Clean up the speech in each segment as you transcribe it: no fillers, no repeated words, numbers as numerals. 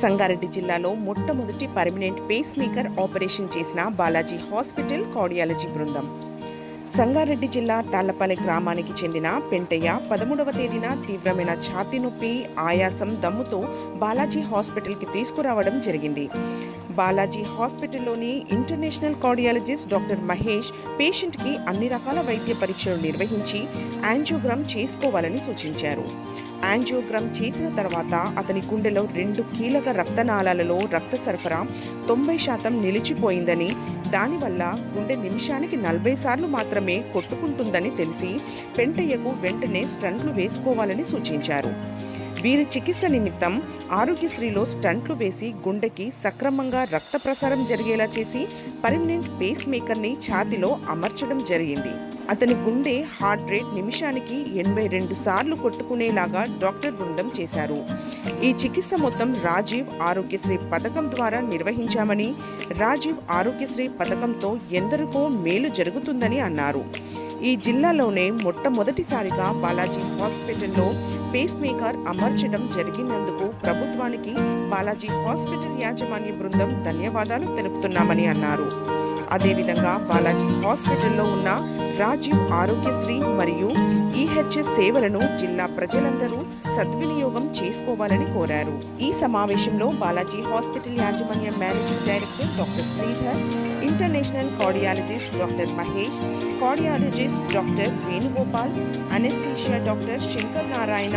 సంగారెడ్డి జిల్లాలో మొట్టమొదటి permanent face maker operation చేసిన బాలాజీ హాస్పిటల్ కార్డియాలజీ బృందం. సంగారెడ్డి జిల్లా తాళ్లపల్లి గ్రామానికి చెందిన పెంటయ్య 13వ తేదీన తీవ్రమైన ఛాతీ నొప్పి, ఆయాసం, దమ్ముతో బాలాజీ హాస్పిటల్కి తీసుకురావడం జరిగింది. బాలాజీ హాస్పిటల్లోని ఇంటర్నేషనల్ కార్డియాలజిస్ట్ డాక్టర్ మహేష్ పేషెంట్కి అన్ని రకాల వైద్య పరీక్షలు నిర్వహించి యాంజియోగ్రామ్ చేసుకోవాలని సూచించారు. యాంజియోగ్రామ్ చేసిన తర్వాత అతని గుండెలో 2 కీలక రక్తనాళాలలో రక్త సరఫరా 90% నిలిచిపోయిందని, దానివల్ల గుండె నిమిషానికి 40 సార్లు మాత్రమే కొట్టుకుంటుందని తెలిసి పెంటయ్యకు వెంటనే స్టంట్లు వేసుకోవాలని సూచించారు. వీరి చికిత్స నిమిత్తం ఆరోగ్యశ్రీలో స్టంట్లు వేసి గుండెకి సక్రమంగా రక్త ప్రసారం జరిగేలా చేసి పర్మనెంట్ పేస్ మేకర్ని ఛాతీలో అమర్చడం జరిగింది. అతని గుండె హార్ట్ రేట్ నిమిషానికి 82 సార్లు కొట్టుకునేలాగా డాక్టర్ బృందం చేశారు. ఈ చికిత్స మొత్తం రాజీవ్ ఆరోగ్యశ్రీ పథకం ద్వారా నిర్వహించామని, రాజీవ్ ఆరోగ్యశ్రీ పథకంతో ఎందరికో మేలు జరుగుతుందని అన్నారు. ఈ జిల్లాలోనే మొట్టమొదటిసారిగా బాలాజీ హాస్పిటల్లో పేస్ మేకర్ అమర్చడం జరిగినందుకు ప్రభుత్వానికి బాలాజీ హాస్పిటల్ యాజమాన్య బృందం ధన్యవాదాలు తెలుపుతున్నామని అన్నారు. అదేవిధంగా బాలాజీ హాస్పిటల్లో ఉన్న రాజీవ్ ఆరోగ్యశ్రీ మరియు ఈహెచ్ఎస్ సేవలను జిల్లా ప్రజలందరూ సద్వినియోగం చేసుకోవాలని కోరారు. ఈ సమావేశంలో బాలాజీ హాస్పిటల్ యాజమాన్య managing director doctor Sridhar, international cardiologist doctor Mahesh, cardiologist doctor Venugopal, anaesthesia doctor Shankar Narayana,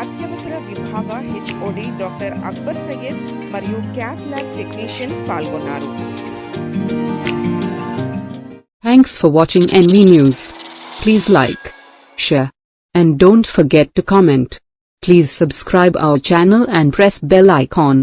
అత్యవసర విభాగ హెచ్ఓడి డాక్టర్ అక్బర్ సయ్యద్ మరియు క్యాథ్ ల్యాబ్ టెక్నీషియన్స్ పాల్గొన్నారు. Thanks for watching NV News. Please like, share, and don't forget to comment. Please subscribe our channel and press bell icon.